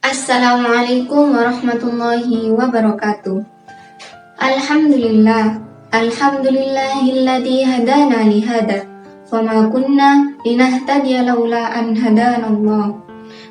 Assalamualaikum warahmatullahi wabarakatuh. Alhamdulillahilladzi hadana lihada wa ma kunna linahtadiya laula an hadanallah.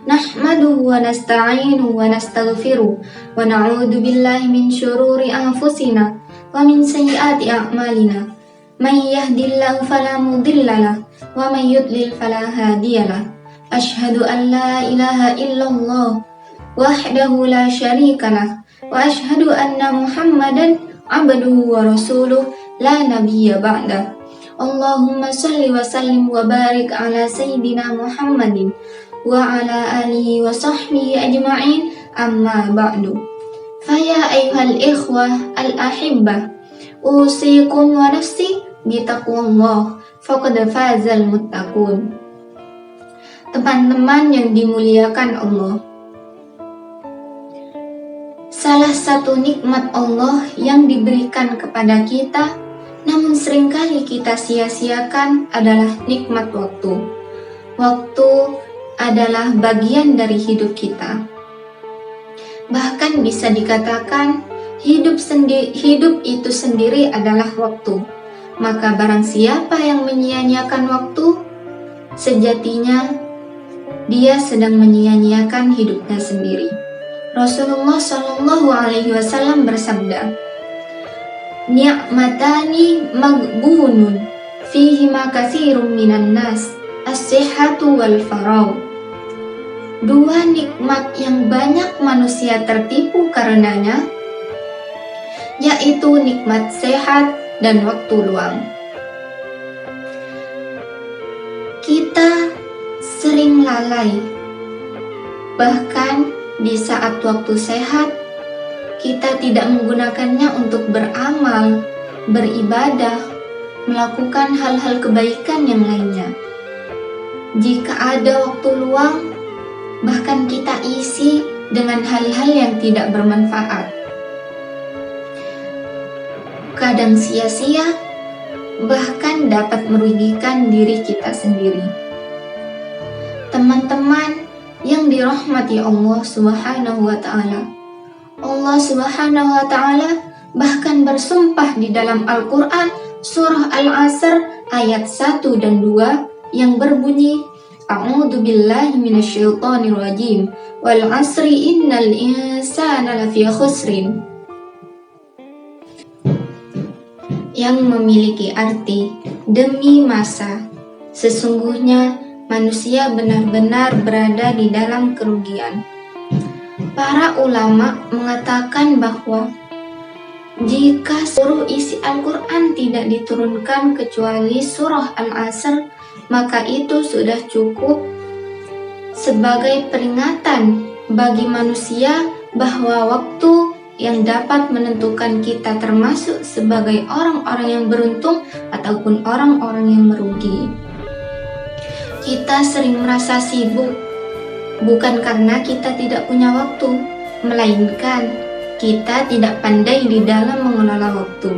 Nahmaduhu wa nasta'inuhu wa nastaghfiruh wa na'udzu billahi min syururi anfusina wa min sayyiati a'malina. May yahdihillahu fala mudhillalah wa may yudlil fala hadiyalah. Asyhadu an la ilaha illallah wahdahu la syarikalah wa asyhadu anna Muhammadan abduhu wa rasuluh la nabiyya ba'dah. Allahumma salli wa sallim wa barik ala sayyidina Muhammadin wa ala alihi wa sahbihi ajma'in, amma ba'du. Faya ayyuhal ikhwah al-ahibbah, usikum wa nafsi bitaqwallah faqad fazal muttaqun. Teman-teman yang dimuliakan Allah, salah satu nikmat Allah yang diberikan kepada kita namun seringkali kita sia-siakan adalah nikmat waktu. Waktu adalah bagian dari hidup kita. Bahkan bisa dikatakan hidup itu sendiri adalah waktu. Maka barang siapa yang menyia-nyiakan waktu, sejatinya dia sedang menyia-nyiakan hidupnya sendiri. Rasulullah Shallallahu Alaihi Wasallam bersabda, "Ni'matani maghbunun fihi ma katsirun minan nas, as-sihhatu wal faragh." Dua nikmat yang banyak manusia tertipu karenanya, yaitu nikmat sehat dan waktu luang. Kita sering lalai, bahkan di saat waktu sehat, kita tidak menggunakannya untuk beramal, beribadah, melakukan hal-hal kebaikan yang lainnya. Jika ada waktu luang, bahkan kita isi dengan hal-hal yang tidak bermanfaat. Kadang sia-sia, bahkan dapat merugikan diri kita sendiri. Teman-teman yang dirahmati Allah Subhanahu wa ta'ala, Allah Subhanahu wa ta'ala bahkan bersumpah di dalam Al-Quran surah Al-Asr ayat 1 dan 2 yang berbunyi, A'udzu billahi minasyaitonir rajim, wal 'asri innal insana lafi khusrin, yang memiliki arti demi masa, sesungguhnya manusia benar-benar berada di dalam kerugian. Para ulama mengatakan bahwa jika seluruh isi Al-Quran tidak diturunkan kecuali surah Al-Asr, maka itu sudah cukup sebagai peringatan bagi manusia bahwa waktu yang dapat menentukan kita termasuk sebagai orang-orang yang beruntung ataupun orang-orang yang merugi. Kita sering merasa sibuk, bukan karena kita tidak punya waktu, melainkan kita tidak pandai di dalam mengelola waktu.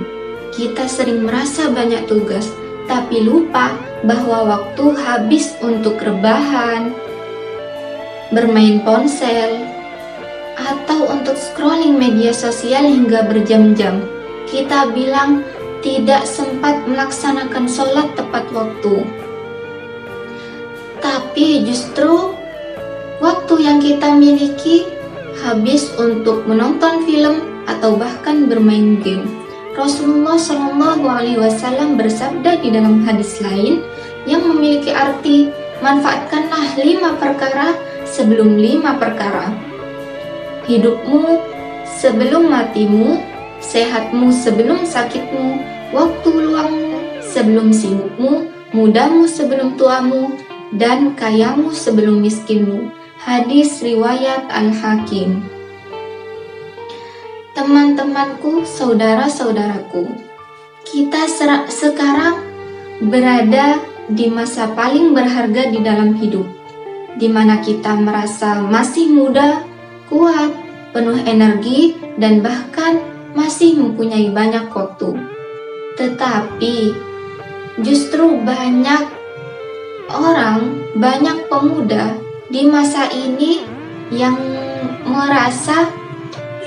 Kita sering merasa banyak tugas, tapi lupa bahwa waktu habis untuk rebahan, bermain ponsel, atau untuk scrolling media sosial hingga berjam-jam. Kita bilang tidak sempat melaksanakan sholat tepat waktu. Tapi justru waktu yang kita miliki habis untuk menonton film atau bahkan bermain game. Rasulullah Shallallahu Alaihi Wasallam bersabda di dalam hadis lain yang memiliki arti, manfaatkanlah 5 perkara sebelum 5 perkara. Hidupmu sebelum matimu, sehatmu sebelum sakitmu, waktu luangmu sebelum sibukmu, mudamu sebelum tuamu, dan kayamu sebelum miskinmu. Hadis riwayat Al-Hakim. Teman-temanku, saudara-saudaraku, kita sekarang berada di masa paling berharga di dalam hidup, di mana kita merasa masih muda, kuat, penuh energi, dan bahkan masih mempunyai banyak waktu. Tetapi justru banyak orang, banyak pemuda di masa ini yang merasa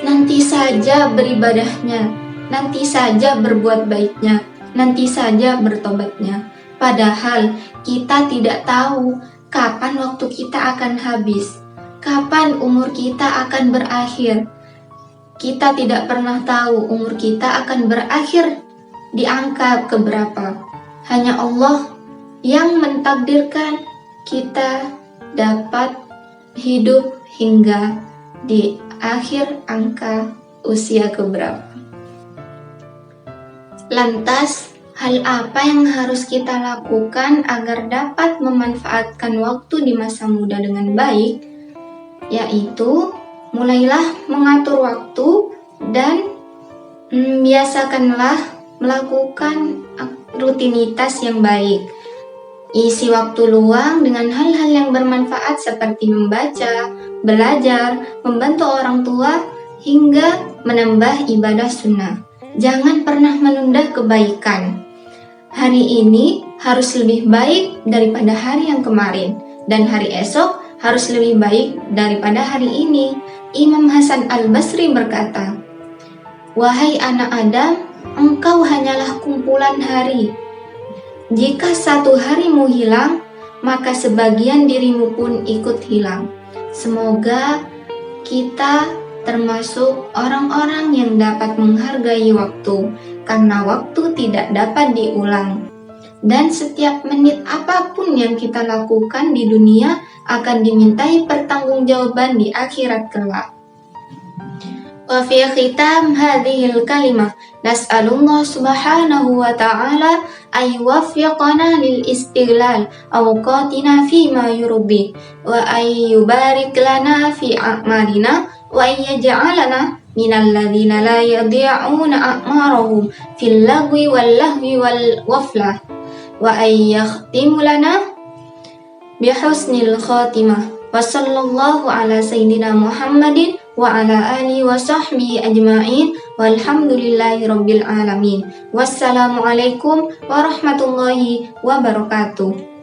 nanti saja beribadahnya, nanti saja berbuat baiknya, nanti saja bertobatnya. Padahal kita tidak tahu kapan waktu kita akan habis, kapan umur kita akan berakhir. Kita tidak pernah tahu umur kita akan berakhir di angka keberapa. Hanya Allah yang mentakdirkan kita dapat hidup hingga di akhir angka usia keberapa. Lantas, hal apa yang harus kita lakukan agar dapat memanfaatkan waktu di masa muda dengan baik? Yaitu, mulailah mengatur waktu dan biasakanlah melakukan rutinitas yang baik. Isi waktu luang dengan hal-hal yang bermanfaat seperti membaca, belajar, membantu orang tua, hingga menambah ibadah sunnah. Jangan pernah menunda kebaikan. Hari ini harus lebih baik daripada hari yang kemarin, dan hari esok harus lebih baik daripada hari ini. Imam Hasan Al-Basri berkata, "Wahai anak Adam, engkau hanyalah kumpulan hari. Jika satu harimu hilang, maka sebagian dirimu pun ikut hilang." Semoga kita termasuk orang-orang yang dapat menghargai waktu, karena waktu tidak dapat diulang. Dan setiap menit apapun yang kita lakukan di dunia akan dimintai pertanggungjawaban di akhirat kelak. Wa fi khitam hadhil kalimah nas'alullah subhanahu wa ta'ala ay yuwaffiqana lil istiglal awqatina fima yurdi wa ay yubarik lana fi a'malina wa ay yaj'alana minal ladzina la yadhi'una a'marahum fil lagwi wal lahwi wal ghaflah wa ay yakhtimu lana bihusnil khatimah. Wa sallallahu ala sayyidina Muhammadin wa ala alihi wa sahbihi ajma'in walhamdulillahi rabbil alamin. Wassalamualaikum warahmatullahi wabarakatuh.